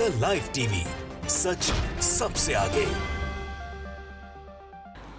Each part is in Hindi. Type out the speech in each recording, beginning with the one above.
द लाइव टीवी, सच सबसे आगे।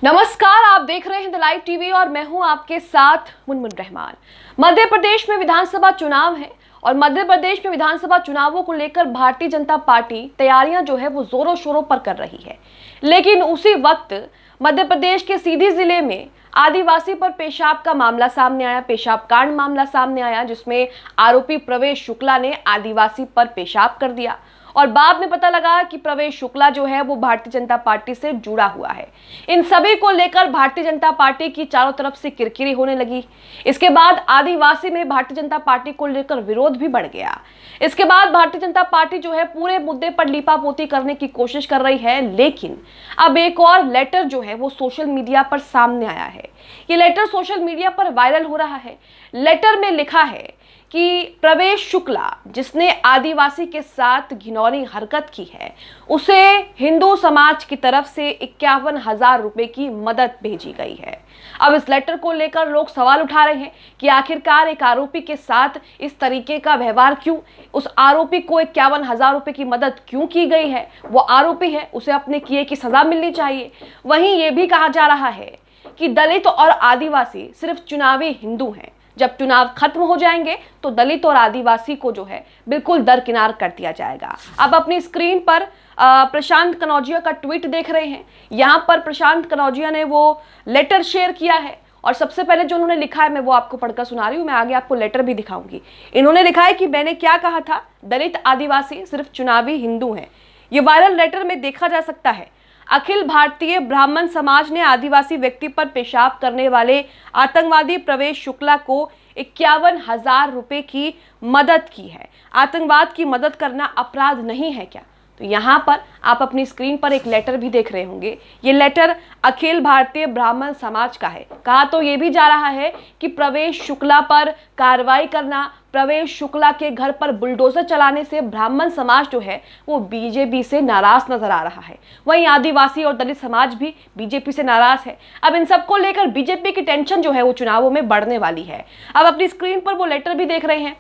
नमस्कार, आप देख रहे हैं द लाइव टीवी और मैं हूं आपके साथ मुनमुन रहमान। मध्य प्रदेश में विधानसभा चुनाव है और मध्य प्रदेश में विधानसभा चुनावों को लेकर भारतीय जनता पार्टी तैयारियां जो है वो जोरों शोरों पर कर रही है। लेकिन उसी वक्त मध्य प्रदेश के सीधी जिले में आदिवासी पर पेशाब का मामला सामने आया, पेशाब कांड मामला सामने आया, जिसमें आरोपी प्रवेश शुक्ला ने आदिवासी पर पेशाब कर दिया और बाद में पता लगा कि प्रवेश शुक्ला जो है वो भारतीय जनता पार्टी से जुड़ा हुआ है। इन सभी को लेकर भारतीय जनता पार्टी की चारों तरफ से किरकिरी होने लगी। इसके बाद आदिवासी में भारतीय जनता पार्टी को लेकर विरोध भी बढ़ गया। इसके बाद भारतीय जनता पार्टी जो है पूरे मुद्दे पर लीपापोती करने की कोशिश कर रही है, लेकिन अब एक और लेटर जो है वो सोशल मीडिया पर सामने आया है। ये लेटर सोशल मीडिया पर वायरल हो रहा है। लेटर में लिखा है कि प्रवेश शुक्ला, जिसने आदिवासी के साथ घिनौनी हरकत की है, उसे हिंदू समाज की तरफ से 51,000 रुपए की मदद भेजी गई है। अब इस लेटर को लेकर लोग सवाल उठा रहे हैं कि आखिरकार एक आरोपी के साथ इस तरीके का व्यवहार क्यों, उस आरोपी को 51,000 रुपए की मदद क्यों की गई है। वो आरोपी है, उसे अपने किए की सजा मिलनी चाहिए। वहीं ये भी कहा जा रहा है कि दलित और आदिवासी सिर्फ चुनावी हिंदू हैं। जब चुनाव खत्म हो जाएंगे तो दलित और आदिवासी को जो है बिल्कुल दरकिनार कर दिया जाएगा। आप अपनी स्क्रीन पर प्रशांत कनौजिया का ट्वीट देख रहे हैं। यहाँ पर प्रशांत कनौजिया ने वो लेटर शेयर किया है और सबसे पहले जो उन्होंने लिखा है मैं वो आपको पढ़कर सुना रही हूँ। मैं आगे आपको लेटर भी दिखाऊंगी। इन्होंने लिखा है कि मैंने क्या कहा था, दलित आदिवासी सिर्फ चुनावी हिंदू हैं। ये वायरल लेटर में देखा जा सकता है। अखिल भारतीय ब्राह्मण समाज ने आदिवासी व्यक्ति पर पेशाब करने वाले आतंकवादी प्रवेश शुक्ला को 51,000 रुपए की मदद की है। आतंकवाद की मदद करना अपराध नहीं है क्या? तो यहाँ पर आप अपनी स्क्रीन पर एक लेटर भी देख रहे होंगे। ये लेटर अखिल भारतीय ब्राह्मण समाज का है। कहा तो ये भी जा रहा है कि प्रवेश शुक्ला पर कार्रवाई करना, प्रवेश शुक्ला के घर पर बुलडोजर चलाने से ब्राह्मण समाज जो है वो बीजेपी से नाराज नजर आ रहा है। वहीं आदिवासी और दलित समाज भी बीजेपी से नाराज है। अब इन सबको लेकर बीजेपी की टेंशन जो है वो चुनावों में बढ़ने वाली है। अब अपनी स्क्रीन पर वो लेटर भी देख रहे हैं।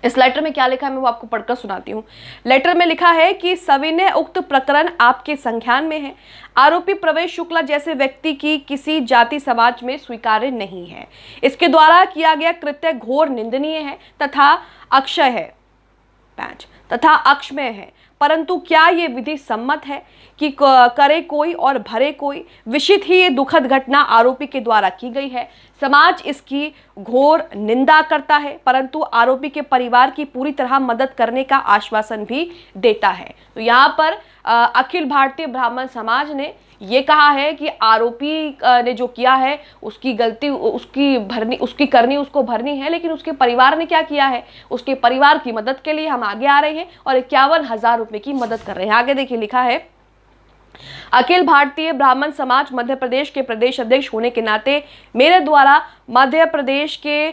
इस लेटर में क्या लिखा है मैं वो आपको पढ़कर सुनाती हूँ। लेटर में लिखा है कि सविनय उक्त प्रकरण आपके संज्ञान में है। आरोपी प्रवेश शुक्ला जैसे व्यक्ति की किसी जाति समाज में स्वीकार्य नहीं है। इसके द्वारा किया गया कृत्य घोर निंदनीय है तथा अक्षम्य है। परंतु क्या ये विधि सम्मत है कि करे कोई और भरे कोई? विशित ही ये दुखद घटना आरोपी के द्वारा की गई है। समाज इसकी घोर निंदा करता है, परंतु आरोपी के परिवार की पूरी तरह मदद करने का आश्वासन भी देता है। तो यहाँ पर अखिल भारतीय ब्राह्मण समाज ने ये कहा है कि आरोपी ने जो किया है उसकी गलती उसकी करनी उसको भरनी है, लेकिन उसके परिवार ने क्या किया है, उसके परिवार की मदद के लिए हम आगे आ रहे हैं और 51,000 रुपए की मदद कर रहे हैं। आगे देखिए लिखा है, अखिल भारतीय ब्राह्मण समाज मध्य प्रदेश के प्रदेश अध्यक्ष होने के नाते मेरे द्वारा मध्य प्रदेश के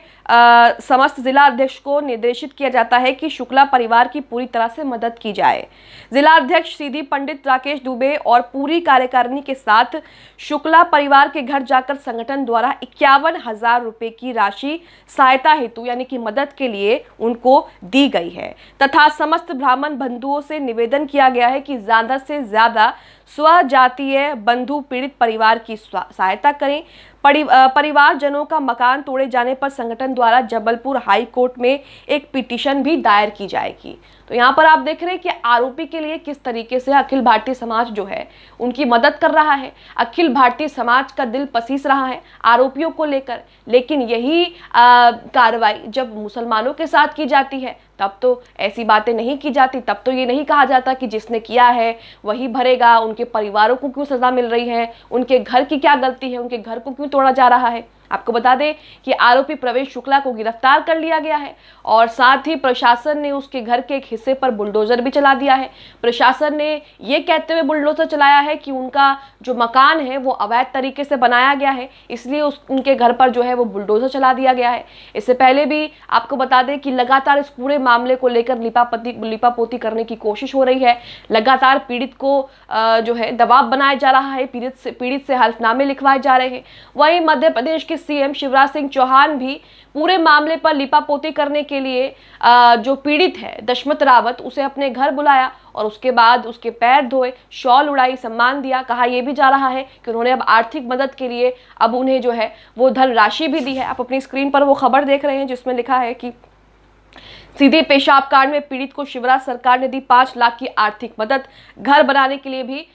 समस्त जिला अध्यक्ष को निर्देशित किया जाता है कि शुक्ला परिवार की पूरी तरह से मदद की जाए। जिला अध्यक्ष सीधी पंडित राकेश दुबे और पूरी कार्यकारिणी के साथ शुक्ला परिवार के घर जाकर संगठन द्वारा 51,000 रुपए की राशि सहायता हेतु यानी कि मदद के लिए उनको दी गई है तथा समस्त ब्राह्मण बंधुओं से निवेदन किया गया है कि ज्यादा से ज्यादा स्वजातीय बंधु पीड़ित परिवार की सहायता करें। परिवारजनों का मकान तोड़े जाने पर संगठन द्वारा जबलपुर हाई कोर्ट में एक पिटीशन भी दायर की जाएगी। तो यहाँ पर आप देख रहे हैं कि आरोपी के लिए किस तरीके से अखिल भारतीय समाज जो है उनकी मदद कर रहा है। अखिल भारतीय समाज का दिल पसीस रहा है आरोपियों को लेकर, लेकिन यही कार्रवाई जब मुसलमानों के साथ की जाती है तब तो ऐसी बातें नहीं की जाती। तब तो ये नहीं कहा जाता कि जिसने किया है वही भरेगा। उनके परिवारों को क्यों सजा मिल रही है, उनके घर की क्या गलती है, उनके घर को क्यों तोड़ा जा रहा है। आपको बता दें कि आरोपी प्रवेश शुक्ला को गिरफ्तार कर लिया गया है और साथ ही प्रशासन ने उसके घर के एक हिस्से पर बुलडोजर भी चला दिया है। प्रशासन ने ये कहते हुए बुलडोजर चलाया है कि उनका जो मकान है वो अवैध तरीके से बनाया गया है, इसलिए उनके घर पर जो है वो बुलडोजर चला दिया गया है। इससे पहले भी आपको बता दें कि लगातार इस पूरे मामले को लेकर लीपापोती करने की कोशिश हो रही है। लगातार पीड़ित को जो है दबाव बनाया जा रहा है, पीड़ित से हल्फनामे लिखवाए जा रहे हैं। वहीं मध्य प्रदेश के के सीएम शिवराज सिंह चौहान भी पूरे मामले पर लिपापोती करने के लिए जो पीड़ित है दशमत रावत, उसे अपने घर बुलाया और उसके बाद उसके पैर धोए, शॉल उड़ाई, सम्मान दिया। कहा यह भी जा रहा है कि उन्होंने अब आर्थिक मदद के लिए अब उन्हें जो है वो धनराशि भी दी है। आप अपनी स्क्रीन पर वो खबर देख रहे हैं जिसमें लिखा है कि सीधे पेशाब कांड में पीड़ित को शिवराज सरकार ने दी 5 लाख की आर्थिक मदद, घर बनाने के लिए भी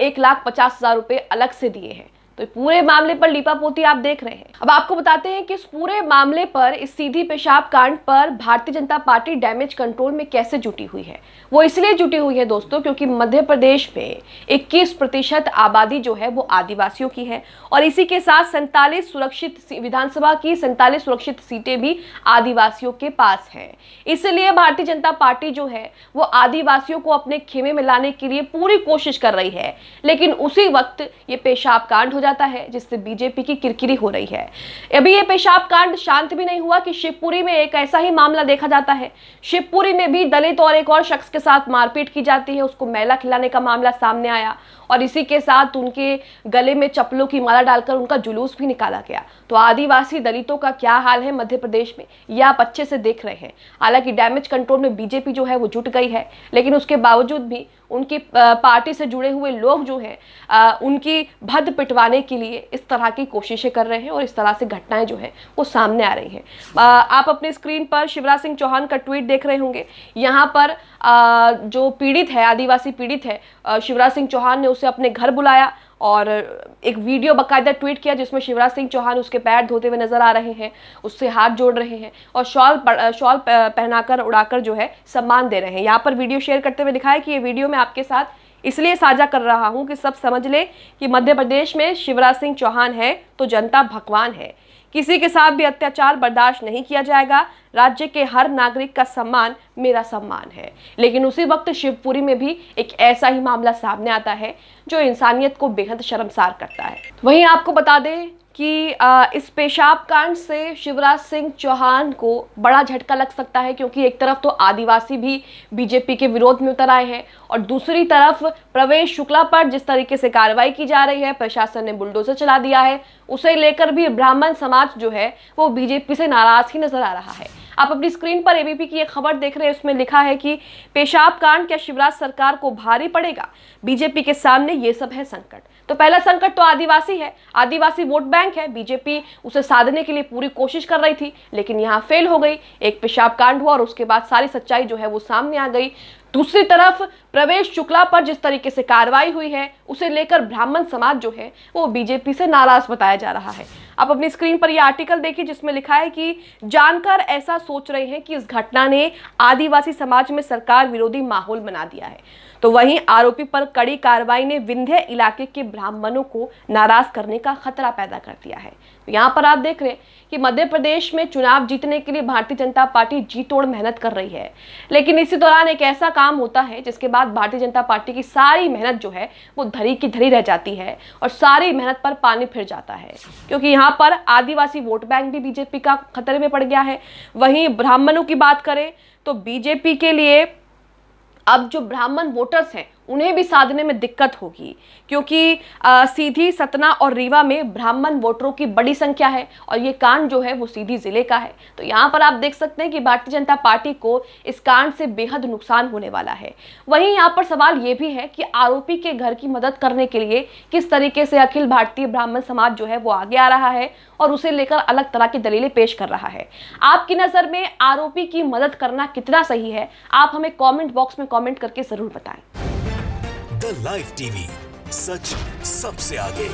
1,50,000 रुपए अलग से दिए हैं। तो पूरे मामले पर लीपापोती आप देख रहे हैं। अब आपको बताते हैं कि इस पूरे मामले पर, इस सीधी पेशाब कांड पर Bharatiya Janata party damage control में कैसे जुटी हुई है। वो इसलिए जुटी हुई है दोस्तों क्योंकि मध्य प्रदेश में 21% आबादी जो है वो आदिवासियों की है और इसी के साथ 47 सुरक्षित विधानसभा की 47 सुरक्षित सीटें भी आदिवासियों के पास हैं। इसलिए भारतीय जनता पार्टी जो है वो आदिवासियों को अपने खेमे में लाने के लिए पूरी कोशिश कर रही है, लेकिन उसी वक्त ये पेशाब कांड हो जाता है जिससे बीजेपी की किरकिरी हो रही है। अभी ये पेशाब कांड शांत भी नहीं हुआ कि शिवपुरी में एक ऐसा ही मामला देखा जाता है। शिवपुरी में भी दलित और एक और शख्स के साथ मारपीट की जाती है, उसको मैला खिलाने का मामला सामने आया और इसी के साथ उनके गले में चप्पलों की माला डालकर उनका जुलूस भी निकाला गया। तो आदिवासी दलितों का क्या हाल है मध्य प्रदेश में, ये आप अच्छे से देख रहे हैं। हालांकि डैमेज कंट्रोल में बीजेपी जो है वो जुट गई है, लेकिन उसके बावजूद भी उनकी पार्टी से जुड़े हुए लोग जो हैं उनकी भद्द पिटवाने के लिए इस तरह की कोशिशें कर रहे हैं और इस तरह से घटनाएं जो है वो सामने आ रही हैं। आप अपनी स्क्रीन पर शिवराज सिंह चौहान का ट्वीट देख रहे होंगे। यहाँ पर जो पीड़ित है, आदिवासी पीड़ित है, शिवराज सिंह चौहान ने उसे अपने घर बुलाया और एक वीडियो बाकायदा ट्वीट किया जिसमें शिवराज सिंह चौहान उसके पैर धोते हुए नजर आ रहे हैं, उससे हाथ जोड़ रहे हैं और शॉल पहनाकर उड़ाकर जो है सम्मान दे रहे हैं। यहाँ पर वीडियो शेयर करते हुए लिखा है कि ये वीडियो मैं आपके साथ इसलिए साझा कर रहा हूँ कि सब समझ ले कि मध्य प्रदेश में शिवराज सिंह चौहान है तो जनता भगवान है। किसी के साथ भी अत्याचार बर्दाश्त नहीं किया जाएगा। राज्य के हर नागरिक का सम्मान मेरा सम्मान है। लेकिन उसी वक्त शिवपुरी में भी एक ऐसा ही मामला सामने आता है जो इंसानियत को बेहद शर्मसार करता है। वहीं आपको बता दें कि इस पेशाब कांड से शिवराज सिंह चौहान को बड़ा झटका लग सकता है क्योंकि एक तरफ तो आदिवासी भी बीजेपी के विरोध में उतर आए हैं और दूसरी तरफ प्रवेश शुक्ला पर जिस तरीके से कार्रवाई की जा रही है, प्रशासन ने बुलडोजर चला दिया है, उसे लेकर भी ब्राह्मण समाज जो है वो बीजेपी से नाराज ही नजर आ रहा है। आप अपनी स्क्रीन पर एबीपी की एक खबर देख रहे हैं, उसमें लिखा है कि पेशाब कांड क्या शिवराज सरकार को भारी पड़ेगा, बीजेपी के सामने ये सब है संकट। तो पहला संकट तो आदिवासी है, आदिवासी वोट बैंक है। बीजेपी उसे साधने के लिए पूरी कोशिश कर रही थी लेकिन यहाँ फेल हो गई। एक पेशाब कांड हुआ और उसके बाद सारी सच्चाई जो है वो सामने आ गई। दूसरी तरफ प्रवेश शुक्ला पर जिस तरीके से कार्रवाई हुई है उसे लेकर ब्राह्मण समाज जो है वो बीजेपी से नाराज बताया जा रहा है। आप अपनी स्क्रीन पर यह आर्टिकल देखिए जिसमें लिखा है कि जानकर ऐसा सोच रहे हैं कि इस घटना ने आदिवासी समाज में सरकार विरोधी माहौल बना दिया है। तो वहीं आरोपी पर कड़ी कार्रवाई ने विंध्य इलाके के ब्राह्मणों को नाराज करने का खतरा पैदा कर दिया है। तो यहाँ पर आप देख रहे हैं कि मध्य प्रदेश में चुनाव जीतने के लिए भारतीय जनता पार्टी जी तोड़ मेहनत कर रही है, लेकिन इसी दौरान एक ऐसा काम होता है जिसके बाद भारतीय जनता पार्टी की सारी मेहनत जो है वो धरी की धरी रह जाती है और सारी मेहनत पर पानी फिर जाता है क्योंकि यहाँ पर आदिवासी वोट बैंक भी बीजेपी का खतरे में पड़ गया है। वहीं ब्राह्मणों की बात करें तो बीजेपी के लिए अब जो ब्राह्मण वोटर्स हैं उन्हें भी साधने में दिक्कत होगी क्योंकि सीधी, सतना और रीवा में ब्राह्मण वोटरों की बड़ी संख्या है और ये कांड जो है वो सीधी जिले का है। तो यहाँ पर आप देख सकते हैं कि भारतीय जनता पार्टी को इस कांड से बेहद नुकसान होने वाला है। वहीं यहाँ पर सवाल ये भी है कि आरोपी के घर की मदद करने के लिए किस तरीके से अखिल भारतीय ब्राह्मण समाज जो है वो आगे आ रहा है और उसे लेकर अलग तरह की दलीलें पेश कर रहा है। आपकी नज़र में आरोपी की मदद करना कितना सही है, आप हमें कॉमेंट बॉक्स में कॉमेंट करके जरूर बताएं। द लाइव टीवी, सच सबसे आगे।